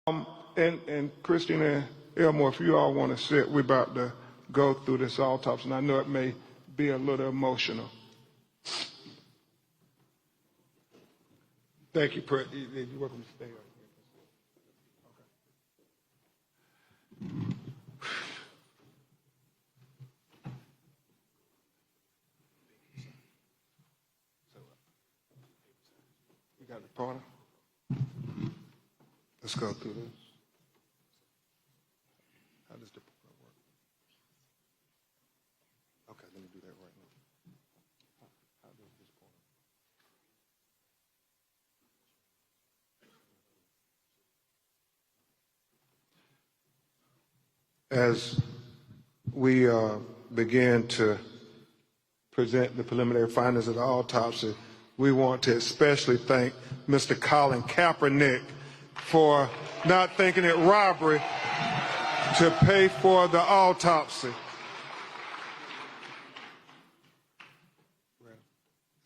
And Christina Elmore, if you all want to sit, we're about to go through this autopsy, and I know it may be a little emotional. Thank you, You're welcome to stay up here. Okay. You got the pointer? Let's go through this. How does the pointer work? Okay, let me do that right now. How does this pointer? As we begin to present the preliminary findings of the autopsy, we want to especially thank Mr. Colin Kaepernick for not thinking it robbery to pay for the autopsy.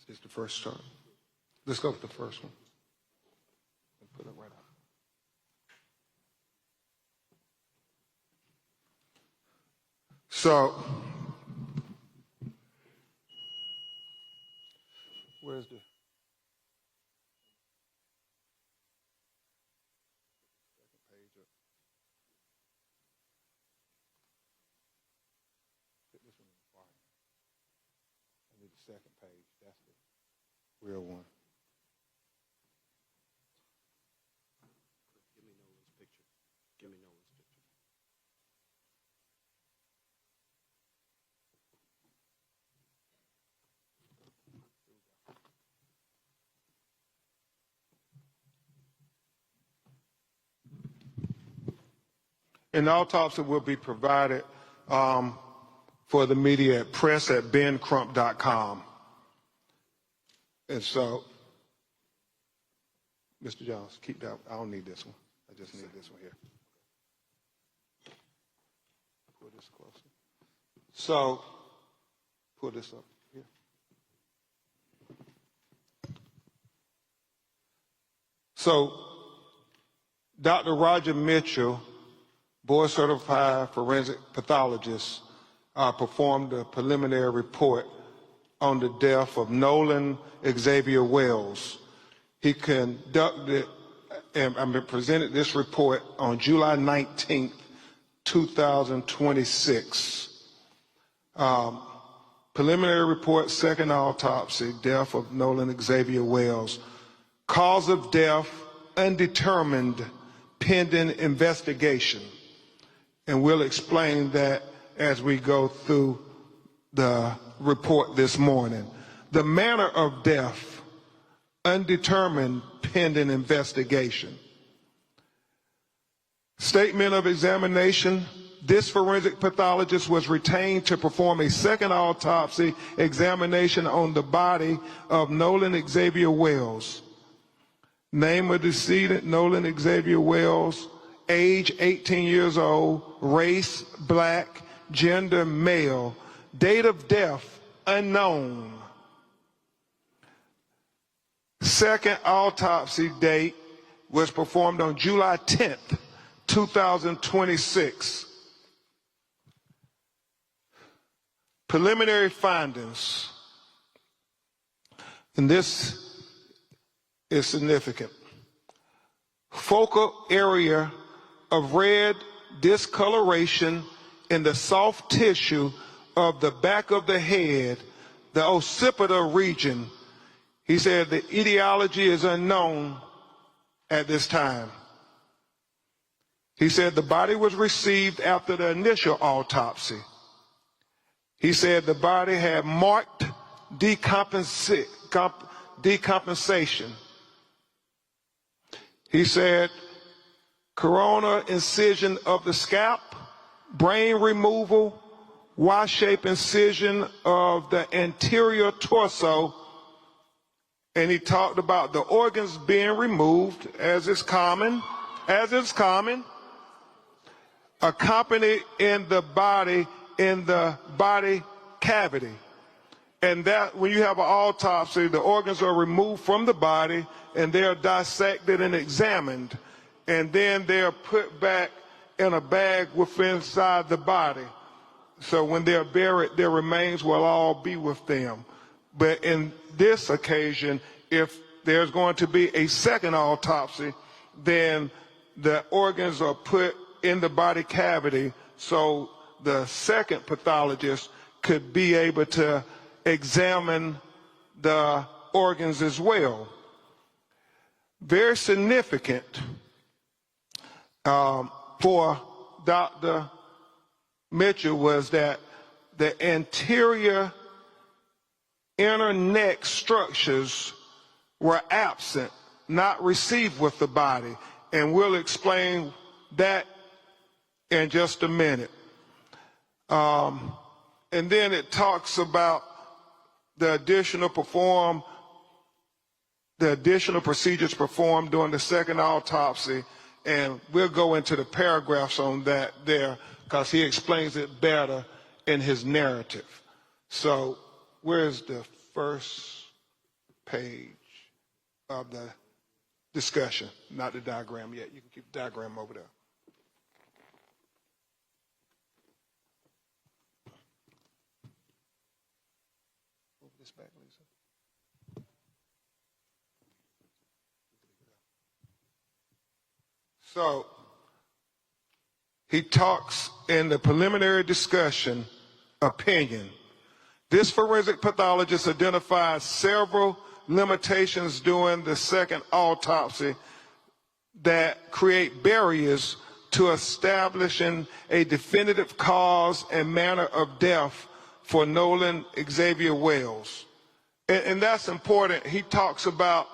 This is the first chart. Let's go with the first one. Put it right up. So, where's the... Second page, that's the real one. Give me Nolan's picture. Give me Nolan's picture. An autopsy will be provided for the media at press@bencrump.com. And so, Mr. Jones, keep that. I don't need this one. I just need this one here. Pull this closer. So, pull this up here. So, Dr. Roger Mitchell, board-certified forensic pathologist, performed a preliminary report on the death of Nolan Xavier Wells. He conducted and presented this report on July 19th, 2026. Preliminary report, second autopsy, death of Nolan Xavier Wells. Cause of death, undetermined, pending investigation. And we'll explain that as we go through the report this morning. The manner of death, undetermined, pending investigation. Statement of examination. This forensic pathologist was retained to perform a second autopsy examination on the body of Nolan Xavier Wells. Name of decedent, Nolan Xavier Wells. Age 18 years old. Race, black. Gender, male. Date of death, unknown. Second autopsy date was performed on July 10th, 2026. Preliminary findings. And this is significant. Focal area of red discoloration in the soft tissue of the back of the head, the occipital region. He said the etiology is unknown at this time. He said the body was received after the initial autopsy. He said the body had marked decompensation. He said coronal incision of the scalp, brain removal, Y-shaped incision of the anterior torso, and he talked about the organs being removed, as is common, accompanied in the body cavity. And that when you have an autopsy, the organs are removed from the body and they are dissected and examined. and then they're put back in a bag within inside the body. So when they're buried, their remains will all be with them. But in this occasion, if there's going to be a second autopsy, then the organs are put in the body cavity so the second pathologist could be able to examine the organs as well. Very significant for Dr. Mitchell was that the anterior inner neck structures were absent, not received with the body. And we'll explain that in just a minute. And then it talks about the additional procedures performed during the second autopsy. And we'll go into the paragraphs on that there because he explains it better in his narrative. So where's the first page of the discussion? Not the diagram yet. You can keep the diagram over there. Move this back, Lisa. So he talks in the preliminary discussion opinion. This forensic pathologist identified several limitations during the second autopsy that create barriers to establishing a definitive cause and manner of death for Nolan Xavier Wells. And that's important. He talks about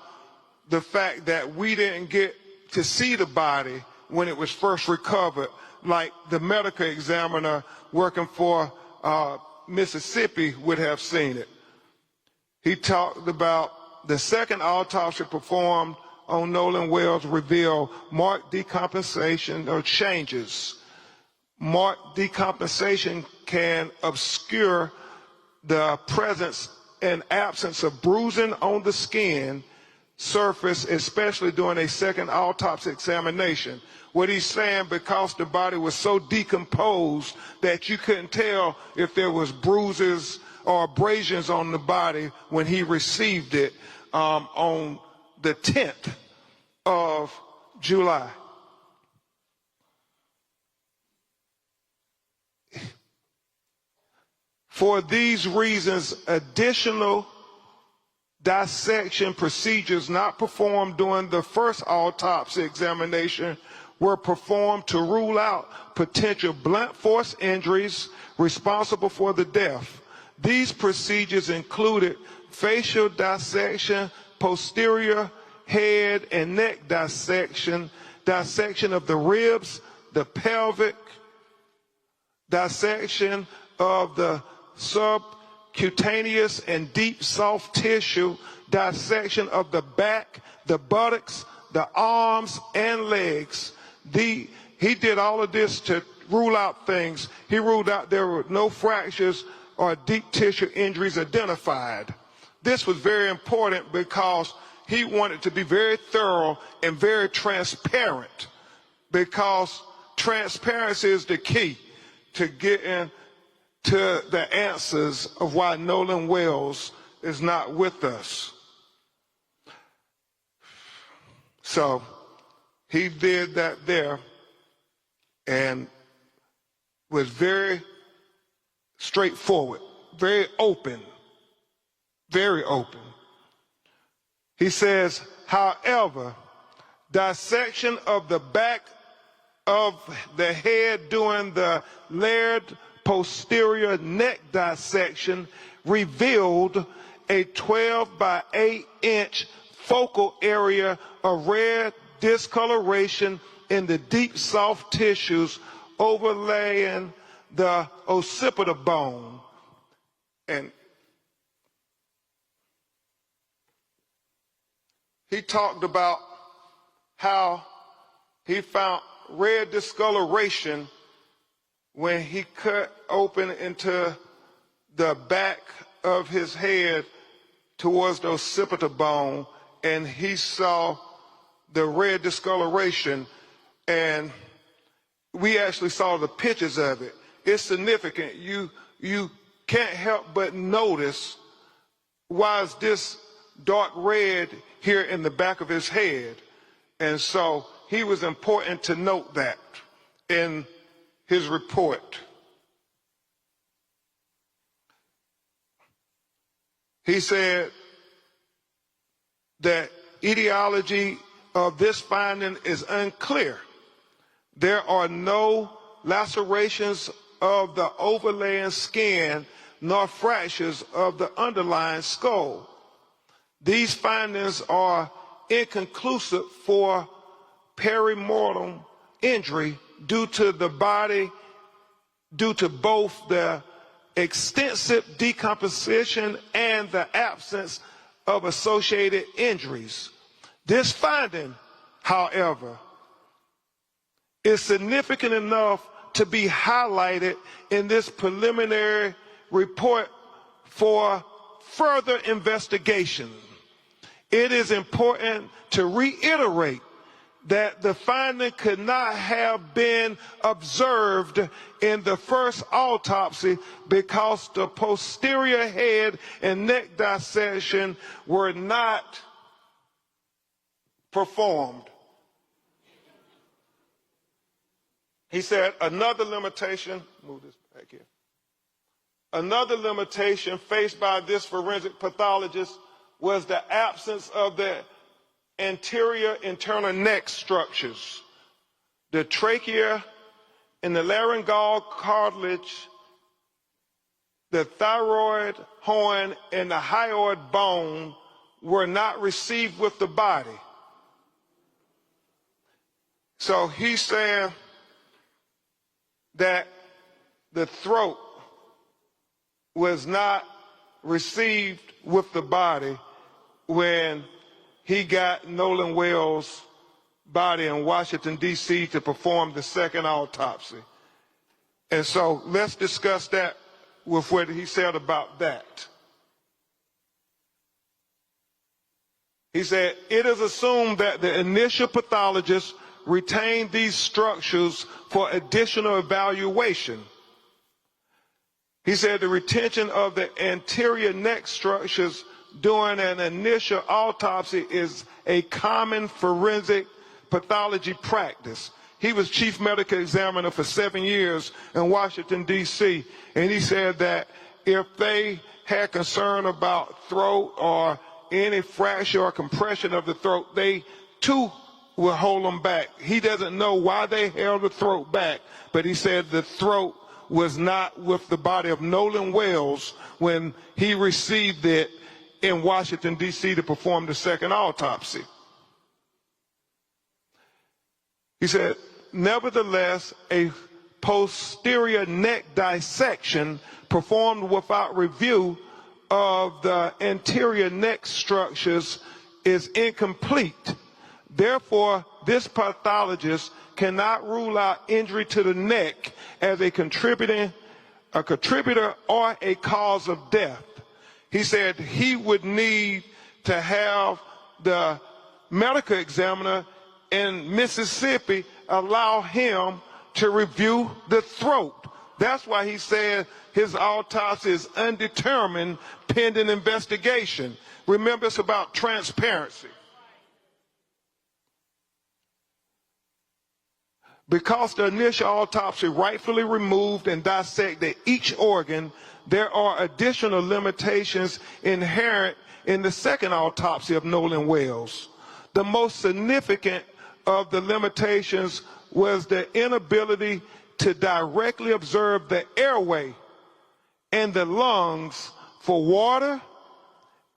the fact that we didn't get to see the body when it was first recovered, like the medical examiner working for Mississippi would have seen it. He talked about the second autopsy performed on Nolan Wells revealed marked decompensation or changes. Marked decompensation can obscure the presence and absence of bruising on the skin surface, especially during a second autopsy examination. What he's saying, because the body was so decomposed that you couldn't tell if there was bruises or abrasions on the body when he received it on the 10th of July. For these reasons, additional dissection procedures not performed during the first autopsy examination were performed to rule out potential blunt force injuries responsible for the death. These procedures included facial dissection, posterior head and neck dissection, dissection of the ribs, the pelvic, dissection of the subcutaneous and deep soft tissue, dissection of the back, the buttocks, the arms and legs. He did all of this to rule out things. He ruled out there were no fractures or deep tissue injuries identified. This was very important because he wanted to be very thorough and very transparent, because transparency is the key to getting to the answers of why Nolan Wells is not with us. So he did that there and was very straightforward, very open, very open. He says, however, dissection of the back of the head during the layered posterior neck dissection revealed a 12 by 8 inch focal area of red discoloration in the deep soft tissues overlaying the occipital bone. And he talked about how he found red discoloration when he cut open into the back of his head towards the occipital bone, and he saw the red discoloration. and we actually saw the pictures of it. It's significant. You can't help but notice, why is this dark red here in the back of his head? And so he was important to note that in his report. He said that etiology of this finding is unclear. There are no lacerations of the overlaying skin nor fractures of the underlying skull. These findings are inconclusive for perimortem injury due to both the extensive decomposition and the absence of associated injuries. This finding, however, is significant enough to be highlighted in this preliminary report for further investigation. It is important to reiterate that the finding could not have been observed in the first autopsy because the posterior head and neck dissection were not performed. He said another limitation, move this back here. Another limitation faced by this forensic pathologist was the absence of the anterior internal neck structures. The trachea and the laryngeal cartilage, the thyroid horn, and the hyoid bone were not received with the body. So he's saying that the throat was not received with the body when he got Nolan Wells' body in Washington, D.C. to perform the second autopsy. And so let's discuss that with what he said about that. He said, it is assumed that the initial pathologist retained these structures for additional evaluation. He said the retention of the anterior neck structures during an initial autopsy is a common forensic pathology practice. He was chief medical examiner for 7 years in Washington, D.C., and he said that if they had concern about throat or any fracture or compression of the throat, they too will hold them back. He doesn't know why they held the throat back, but he said the throat was not with the body of Nolan Wells when he received it in Washington, D.C. to perform the second autopsy. He said, nevertheless, a posterior neck dissection performed without review of the anterior neck structures is incomplete. Therefore, this pathologist cannot rule out injury to the neck as a contributor or a cause of death. He said he would need to have the medical examiner in Mississippi allow him to review the throat. That's why he said his autopsy is undetermined pending investigation. Remember, it's about transparency. Because the initial autopsy rightfully removed and dissected each organ, there are additional limitations inherent in the second autopsy of Nolan Wells. The most significant of the limitations was the inability to directly observe the airway and the lungs for water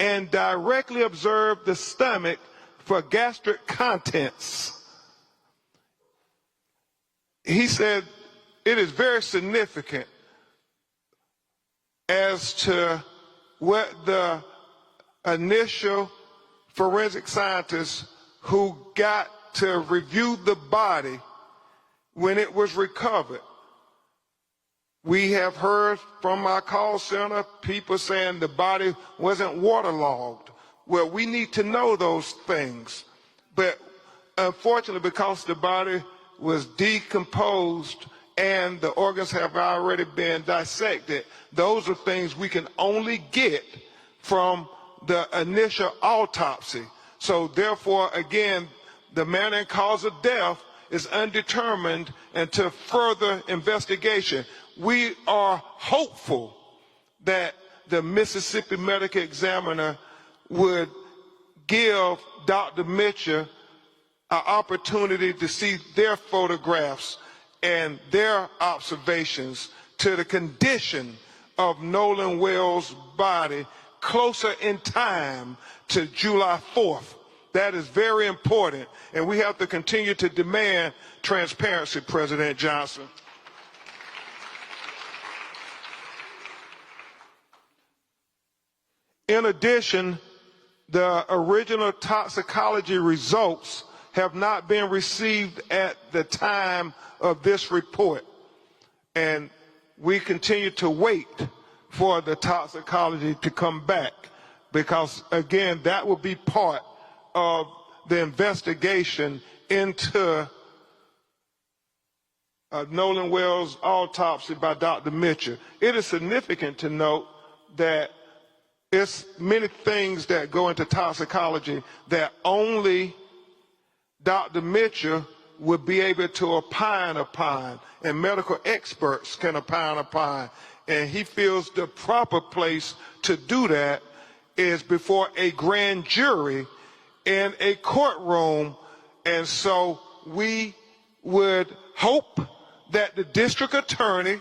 and directly observe the stomach for gastric contents. He said it is very significant as to what the initial forensic scientists who got to review the body when it was recovered. We have heard from our call center people saying the body wasn't waterlogged. Well, we need to know those things. But unfortunately, because the body was decomposed and the organs have already been dissected. Those are things we can only get from the initial autopsy. So therefore, again, the manner and cause of death is undetermined until further investigation. We are hopeful that the Mississippi Medical Examiner would give Dr. Mitchell an opportunity to see their photographs and their observations to the condition of Nolan Wells' body closer in time to July 4th. That is very important, and we have to continue to demand transparency, President Johnson. In addition, the original toxicology results have not been received at the time of this report, and we continue to wait for the toxicology to come back, because again, that will be part of the investigation into Nolan Wells' autopsy by Dr. Mitchell. It is significant to note that it's many things that go into toxicology that only Dr. Mitchell would be able to opine upon, and medical experts can opine upon. And he feels the proper place to do that is before a grand jury in a courtroom. And so we would hope that the district attorney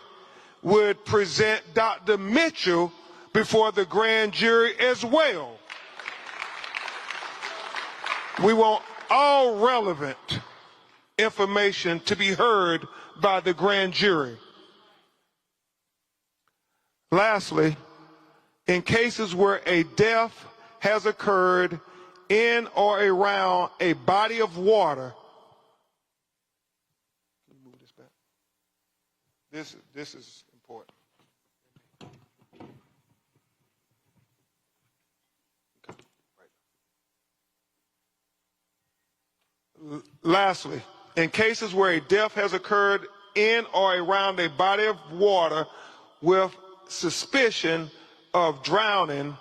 would present Dr. Mitchell before the grand jury as well. We want all relevant information to be heard by the grand jury. Lastly, in cases where a death has occurred in or around a body of water, can you move this back? This is important. Lastly, in cases where a death has occurred in or around a body of water with suspicion of drowning,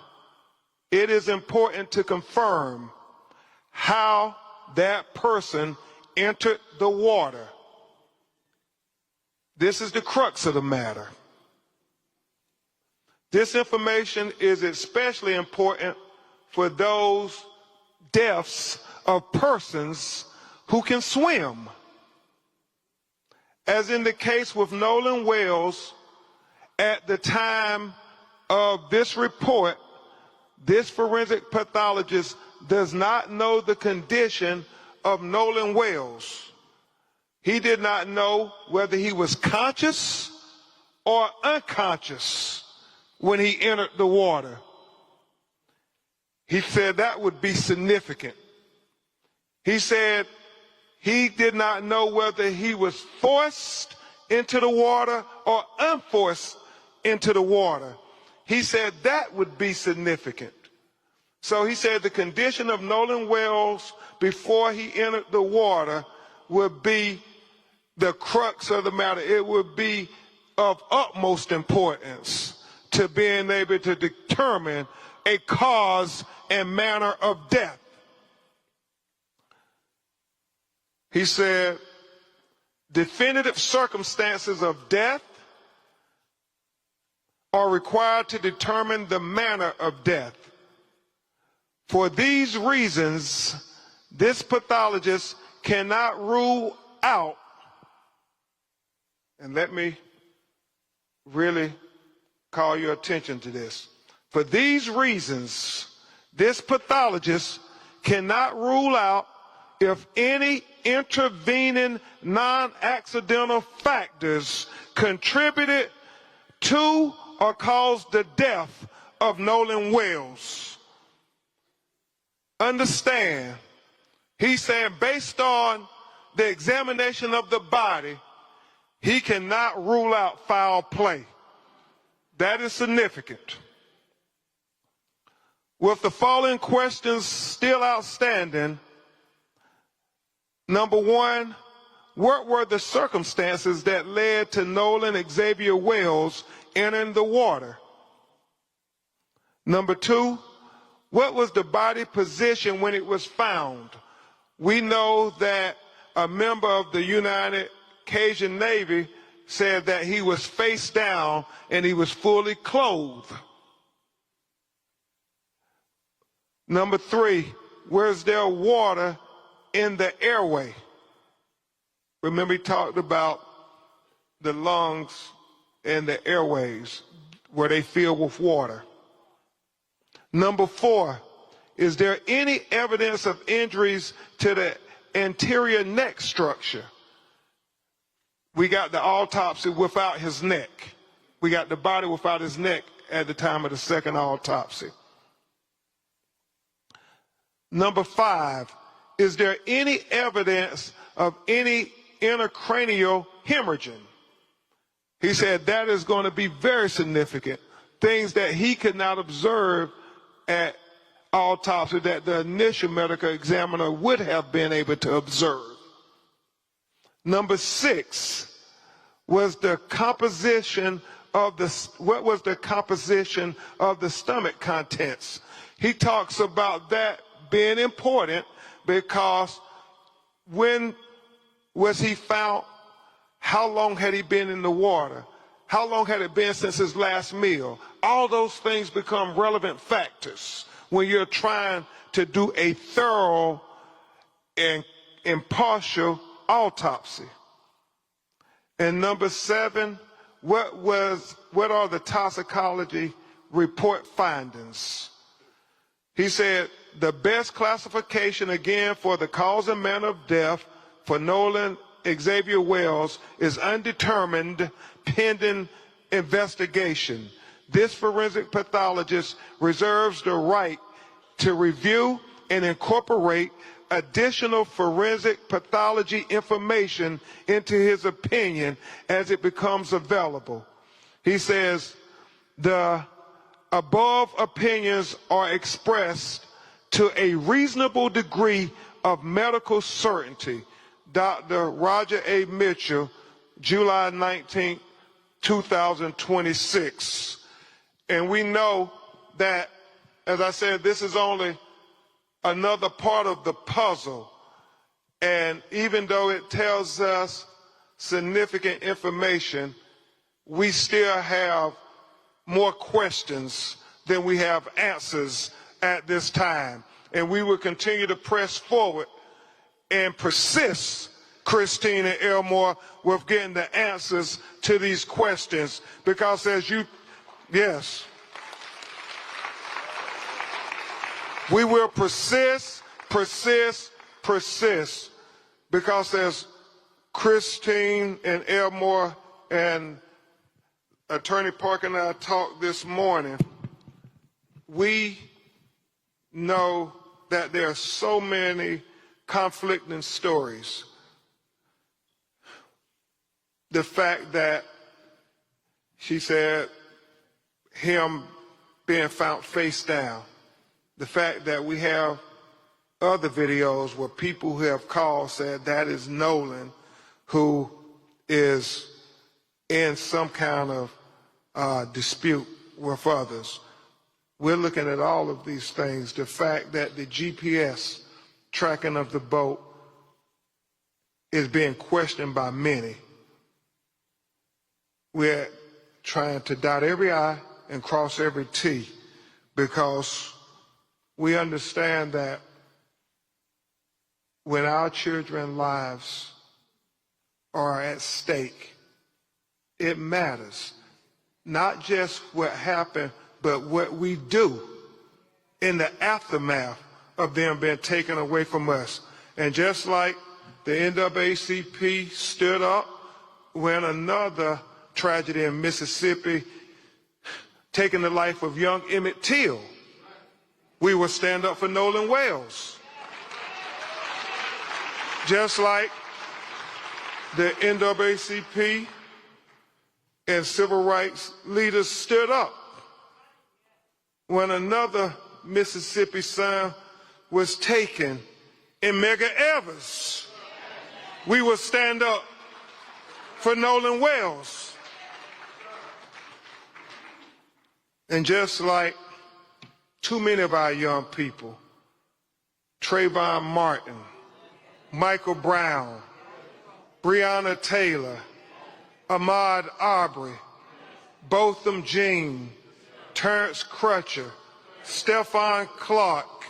it is important to confirm how that person entered the water. This is the crux of the matter. This information is especially important for those deaths of persons who can swim. As in the case with Nolan Wells, at the time of this report, this forensic pathologist does not know the condition of Nolan Wells. He did not know whether he was conscious or unconscious when he entered the water. He said that would be significant. He said he did not know whether he was forced into the water or unforced into the water. He said that would be significant. So he said the condition of Nolan Wells before he entered the water would be the crux of the matter. It would be of utmost importance to being able to determine a cause and manner of death. He said, definitive circumstances of death are required to determine the manner of death. For these reasons, this pathologist cannot rule out, and let me really call your attention to this. For these reasons, this pathologist cannot rule out if any intervening non-accidental factors contributed to or caused the death of Nolan Wells. Understand, he's saying based on the examination of the body, he cannot rule out foul play. That is significant. With the following questions still outstanding, number one, what were the circumstances that led to Nolan Xavier Wells entering the water? Number 2, what was the body position when it was found? We know that a member of the United Cajun Navy said that he was face down and he was fully clothed. Number 3, was there water in the airway? Remember, he talked about the lungs and the airways, were they filled with water? Number 4, is there any evidence of injuries to the anterior neck structure? We got the autopsy without his neck. We got the body without his neck at the time of the second autopsy. Number 5, is there any evidence of any intracranial hemorrhaging? He said that is going to be very significant. Things that he could not observe at autopsy that the initial medical examiner would have been able to observe. Number 6, was the composition of what was the composition of the stomach contents? He talks about that being important because when was he found? How long had he been in the water? How long had it been since his last meal? All those things become relevant factors when you're trying to do a thorough and impartial autopsy. And number 7, what are the toxicology report findings? He said the best classification again for the cause and manner of death for Nolan Xavier Wells is undetermined pending investigation. This forensic pathologist reserves the right to review and incorporate additional forensic pathology information into his opinion as it becomes available. He says the above opinions are expressed to a reasonable degree of medical certainty. Dr. Roger A. Mitchell, July 19, 2026. And we know that, as I said, this is only another part of the puzzle. And even though it tells us significant information, we still have more questions than we have answers at this time. And we will continue to press forward and persist, Christine and Elmore, with getting the answers to these questions. Because yes, we will persist, because as Christine and Elmore and Attorney Parker and I talked this morning, we know that there are so many conflicting stories. The fact that she said him being found face down, the fact that we have other videos where people who have called said that is Nolan, who is in some kind of dispute with others. We're looking at all of these things. The fact that the GPS tracking of the boat is being questioned by many. We're trying to dot every I and cross every T, because we understand that when our children's lives are at stake, it matters. Not just what happened, but what we do in the aftermath of them being taken away from us. And just like the NAACP stood up when another tragedy in Mississippi taking the life of young Emmett Till, we will stand up for Nolan Wells. Just like the NAACP and civil rights leaders stood up when another Mississippi son was taken in Medgar Evers. we will stand up for Nolan Wells. And just like too many of our young people, Trayvon Martin, Michael Brown, Breonna Taylor, Ahmaud Arbery, Botham Jean, Terrence Crutcher, Stephon Clark,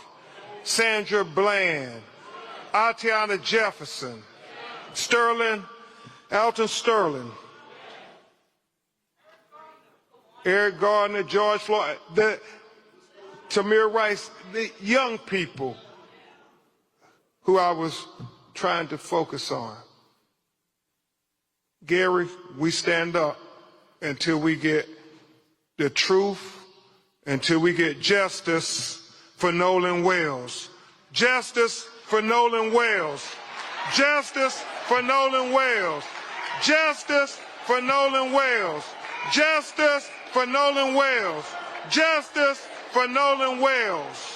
Sandra Bland, Atiana Jefferson, Alton Sterling, Eric Gardner, George Floyd, Tamir Rice, the young people who I was trying to focus on. Gary, we stand up until we get the truth, until we get justice for Nolan Wells. Justice for Nolan Wells. Justice for Nolan Wells. Justice for Nolan Wells. Justice for Nolan Wells. Justice for Nolan Wells.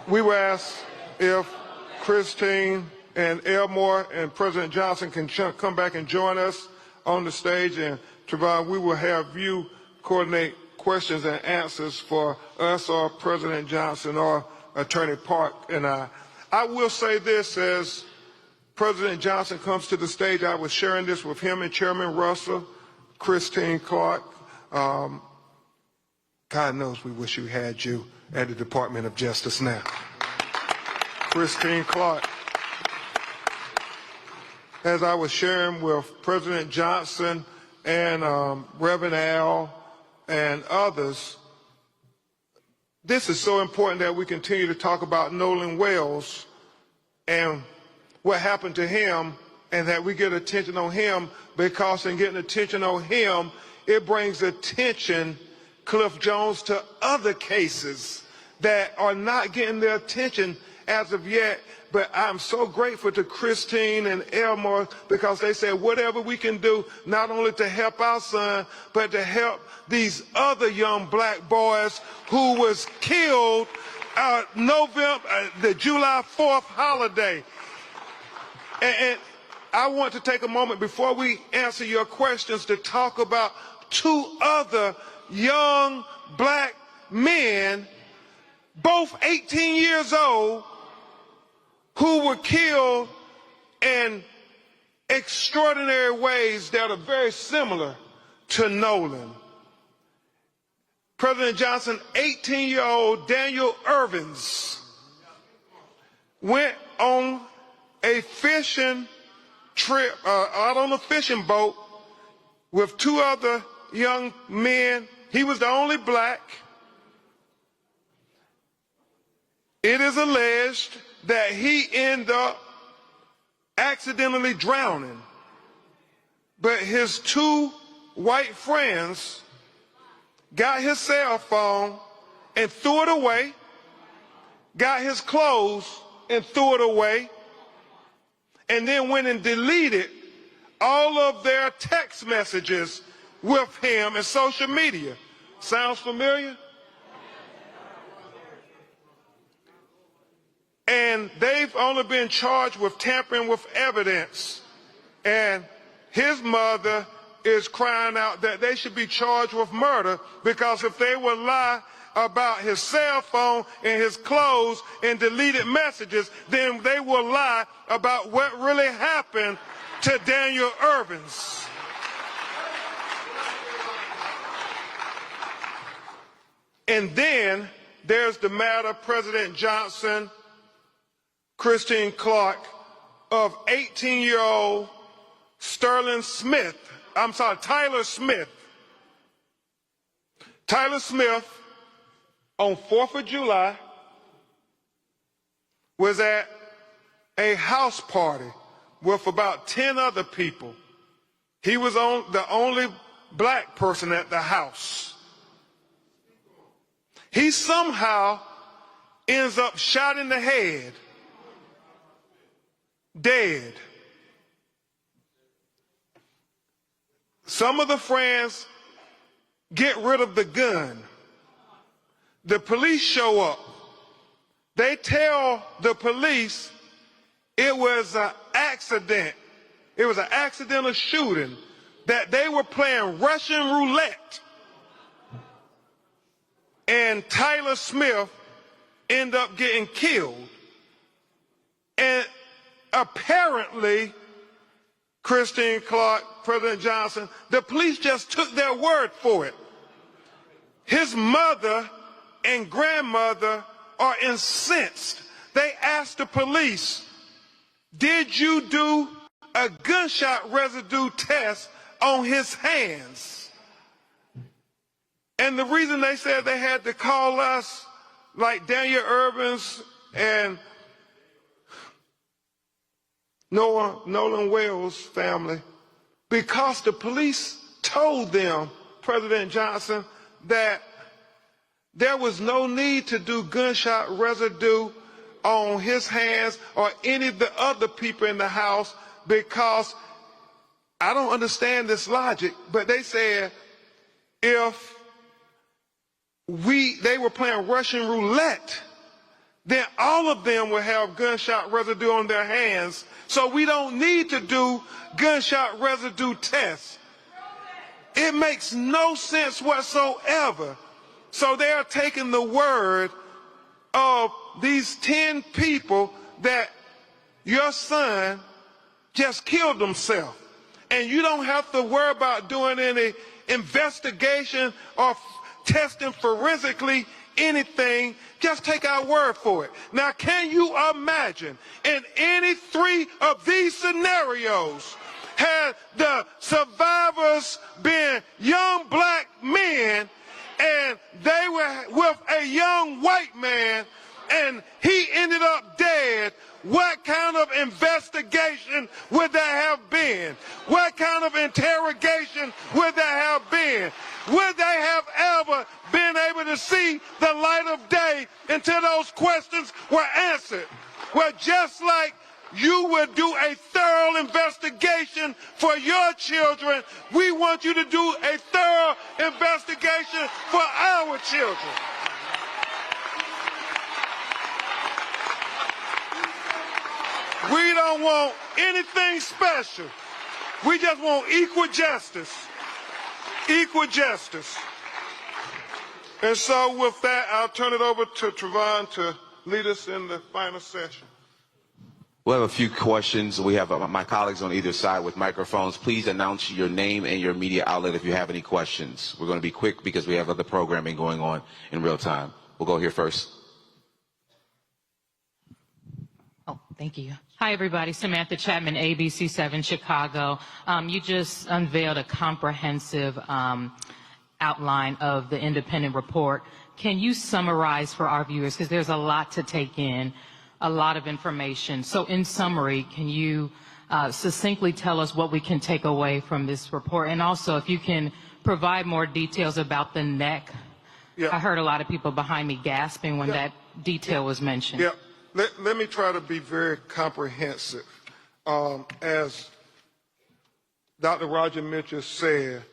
We were asked if Christine and Elmore and President Johnson can come back and join us on the stage. And Trevon, we will have you coordinate questions and answers for us or President Johnson or Attorney Park and I. I will say this: as President Johnson comes to the stage, I was sharing this with him and Chairman Russell, Christine Clark. God knows we wish we had you at the Department of Justice now. Christine Clark. As I was sharing with President Johnson and Reverend Al and others, this is so important that we continue to talk about Nolan Wells and what happened to him, and that we get attention on him, because in getting attention on him, it brings attention, Cliff Jones, to other cases that are not getting their attention as of yet. But I'm so grateful to Christine and Elmore, because they said whatever we can do, not only to help our son, but to help these other young black boys who was killed the July 4th holiday. And I want to take a moment before we answer your questions to talk about two other young black men, both 18 years old, who were killed in extraordinary ways that are very similar to Nolan. President Johnson, 18-year-old Daniel Irvins went on a fishing trip, out on a fishing boat with two other young men. He was the only black. It is alleged that he ended up accidentally drowning, but his two white friends got his cell phone and threw it away, got his clothes and threw it away, and then went and deleted all of their text messages with him and social media. Sounds familiar? And they've only been charged with tampering with evidence. And his mother is crying out that they should be charged with murder, because if they will lie about his cell phone and his clothes and deleted messages, then they will lie about what really happened to Daniel Irvins. And then there's the matter, President Johnson, Christine Clark, of 18-year-old Tyler Smith. Tyler Smith, on 4th of July, was at a house party with about 10 other people. He was the only black person at the house. He somehow ends up shot in the head, dead. Some of the friends get rid of the gun. The police show up. They tell the police it was an accident. It was an accidental shooting, that they were playing Russian roulette. And Tyler Smith ended up getting killed. And apparently, Christine Clark, President Johnson, the police just took their word for it. His mother and grandmother are incensed. They asked the police, did you do a gunshot residue test on his hands? And the reason they said they had to call us, like Daniel Irvin's and Nolan Wells' family, because the police told them, President Johnson, that there was no need to do gunshot residue on his hands or any of the other people in the house, because I don't understand this logic, but they said if they were playing Russian roulette, then all of them will have gunshot residue on their hands, so we don't need to do gunshot residue tests. It makes no sense whatsoever. So they are taking the word of these 10 people that your son just killed himself. And you don't have to worry about doing any investigation or testing forensically anything. Just take our word for it. Now, can you imagine in any 3 of these scenarios, had the survivors been young black men and they were with a young white man and he ended up dead, what kind of investigation would there have been? What kind of interrogation would there have been? Would they have ever been able to see the light of day until those questions were answered? Well, just like you would do a thorough investigation for your children, we want you to do a thorough investigation for our children. We don't want anything special. We just want equal justice. Equal justice. And so with that, I'll turn it over to Trevon to lead us in the final session. We'll have a few questions. We have my colleagues on either side with microphones. Please announce your name and your media outlet if you have any questions. We're going to be quick because we have other programming going on in real time. We'll go here first. Oh, thank you. Hi, everybody. Samantha Chapman, ABC 7 Chicago. You just unveiled a comprehensive outline of the independent report. Can you summarize for our viewers, because there's a lot to take in, a lot of information. So in summary, can you succinctly tell us what we can take away from this report? And also, if you can provide more details about the neck. Yeah. I heard a lot of people behind me gasping when that detail was mentioned. Yeah. Let me try to be very comprehensive. As Dr. Roger Mitchell said,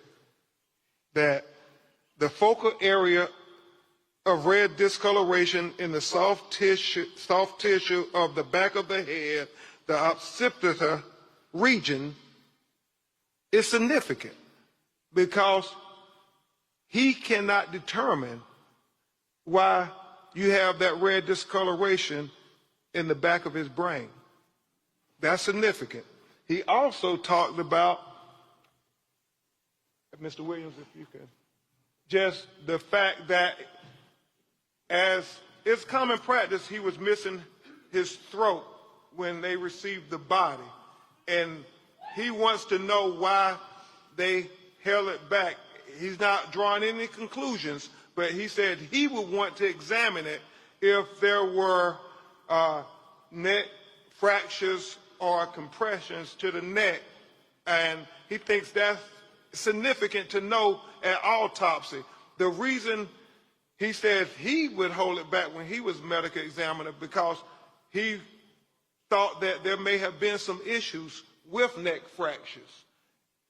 that the focal area of red discoloration in the soft tissue of the back of the head, the occipital region, is significant because he cannot determine why you have that red discoloration in the back of his brain. That's significant. He also talked about, Mr. Williams, if you can, just the fact that as it's common practice, he was missing his throat when they received the body. And he wants to know why they held it back. He's not drawing any conclusions, but he said he would want to examine it if there were neck fractures or compressions to the neck. And he thinks that's significant to know at autopsy. The reason he says he would hold it back when he was medical examiner because he thought that there may have been some issues with neck fractures.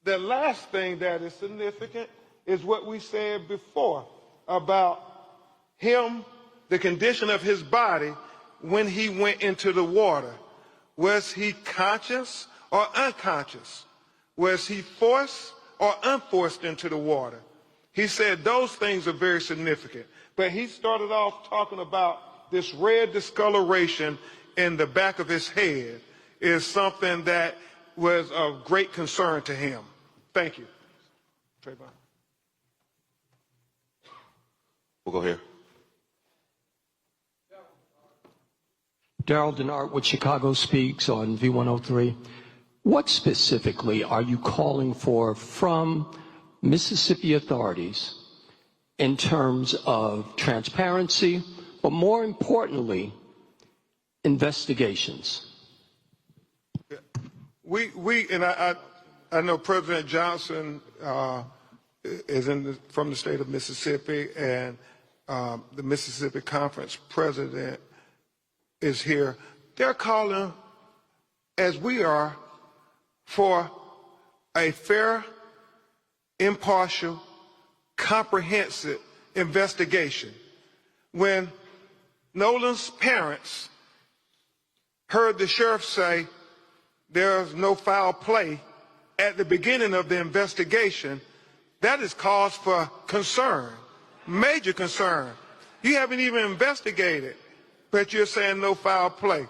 The last thing that is significant is what we said before about him, the condition of his body when he went into the water. Was he conscious or unconscious? Was he forced or unforced into the water? He said those things are very significant. But he started off talking about this red discoloration in the back of his head is something that was of great concern to him. Thank you. Trayvon. We'll go here. Daryl Denard with Chicago Speaks on V103. What specifically are you calling for from Mississippi authorities in terms of transparency, but more importantly, investigations? I know President Johnson is from the state of Mississippi, and the Mississippi Conference president is here. They're calling, as we are, for a fair, impartial, comprehensive investigation. When Nolan's parents heard the sheriff say there's no foul play at the beginning of the investigation, that is cause for concern, major concern. You haven't even investigated, but you're saying no foul play.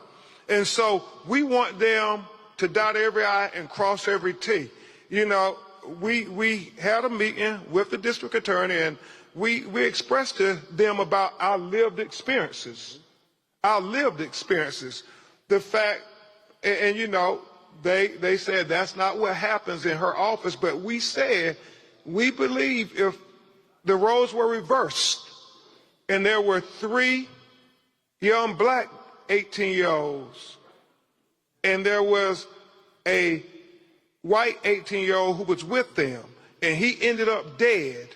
And so we want them to dot every I and cross every T. You know, we had a meeting with the district attorney, and we expressed to them about our lived experiences. The fact, and you know, they said that's not what happens in her office, but we said we believe if the roles were reversed and there were 3 young black 18-year-olds and there was a white 18-year-old who was with them and he ended up dead,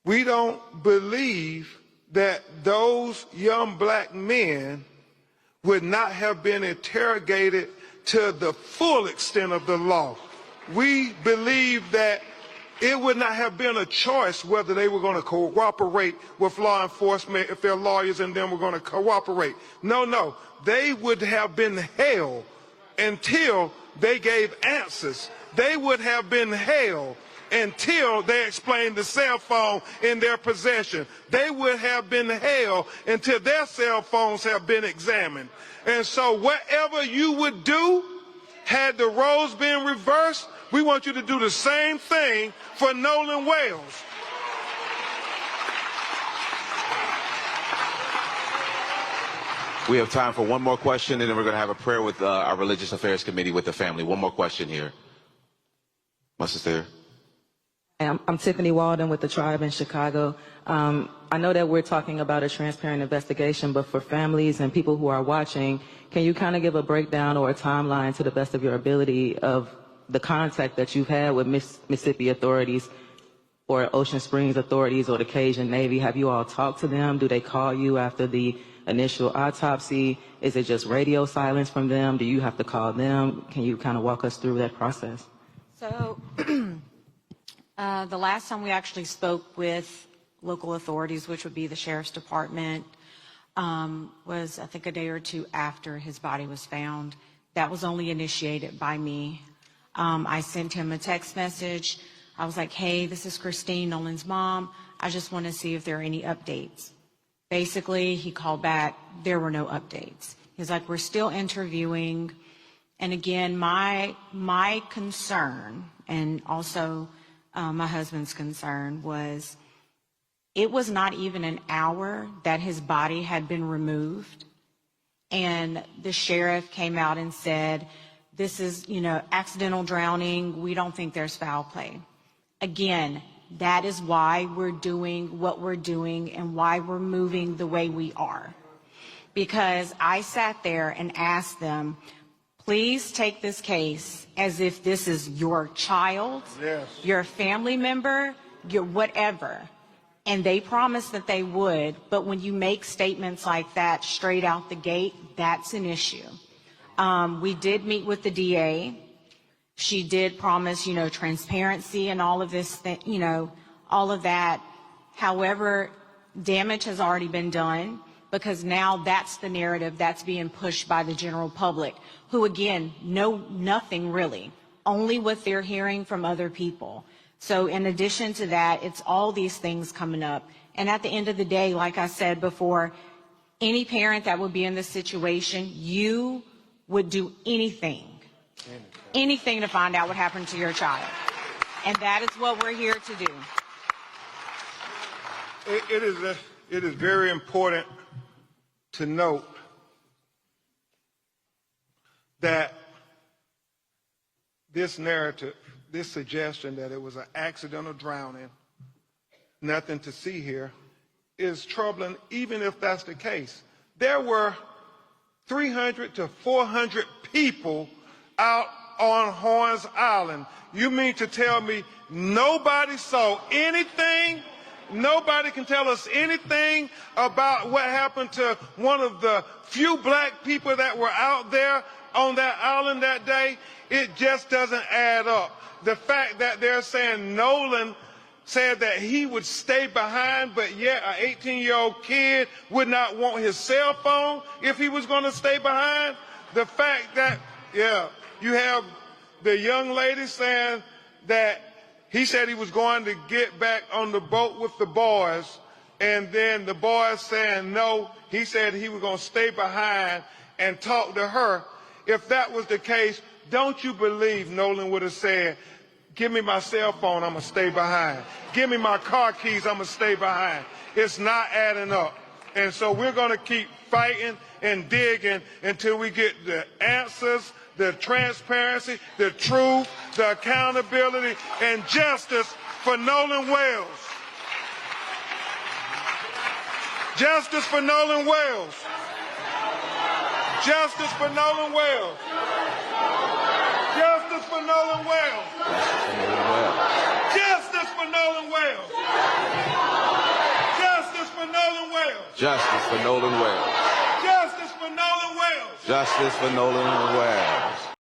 we don't believe that those young black men would not have been interrogated to the full extent of the law. We believe that it would not have been a choice whether they were going to cooperate with law enforcement, if their lawyers and them were going to cooperate. No, they would have been held until they gave answers. They would have been held until they explained the cell phone in their possession. They would have been held until their cell phones have been examined. And so whatever you would do, had the roles been reversed, we want you to do the same thing for Nolan Wales. We have time for one more question, and then we're going to have a prayer with our Religious Affairs Committee with the family. One more question here. My sister. I'm Tiffany Walden with the Tribe in Chicago. I know that we're talking about a transparent investigation, but for families and people who are watching, can you kind of give a breakdown or a timeline to the best of your ability of the contact that you've had with Mississippi authorities or Ocean Springs authorities or the Cajun Navy? Have you all talked to them? Do they call you after the initial autopsy? Is it just radio silence from them? Do you have to call them? Can you kind of walk us through that process? So the last time we actually spoke with local authorities, which would be the Sheriff's Department, was I think a day or two after his body was found. That was only initiated by me. I sent him a text message. I was like, hey, this is Christine, Nolan's mom. I just want to see if there are any updates. Basically, he called back. There were no updates. He's like, we're still interviewing. And again, my concern, and also my husband's concern, was it was not even an hour that his body had been removed. And the sheriff came out and said, this is, accidental drowning. We don't think there's foul play. Again, that is why we're doing what we're doing and why we're moving the way we are. Because I sat there and asked them, please take this case as if this is your child, yes, your family member, your whatever. And they promised that they would, but when you make statements like that straight out the gate, that's an issue. We did meet with the DA. She did promise, transparency and all of this, all of that. However, damage has already been done, because now that's the narrative that's being pushed by the general public, who, again, know nothing really, only what they're hearing from other people. So in addition to that, it's all these things coming up. And at the end of the day, like I said before, any parent that would be in this situation, you would do anything to find out what happened to your child. And that is what we're here to do. It is very important to note that this narrative, this suggestion that it was an accidental drowning, nothing to see here, is troubling, even if that's the case. There were 300 to 400 people out on Horns Island. You mean to tell me nobody saw anything? Nobody can tell us anything about what happened to one of the few black people that were out there on that island that day? It just doesn't add up. The fact that they're saying Nolan said that he would stay behind, but yet an 18-year-old kid would not want his cell phone if he was going to stay behind. The fact that, you have the young lady saying that he said he was going to get back on the boat with the boys, and then the boys saying no, he said he was going to stay behind and talk to her. If that was the case, don't you believe Nolan would have said, give me my cell phone, I'm going to stay behind. Give me my car keys, I'm going to stay behind. It's not adding up. And so we're going to keep fighting and digging until we get the answers, the transparency, the truth, the accountability, and justice for Nolan Wells. Justice for Nolan Wells. Justice for Nolan Wells. Justice for Nolan Wells. Justice for Nolan Wells. Justice for Nolan Wells. Justice for Nolan Wells. Justice for Nolan Wells. Justice for Nolan Wells.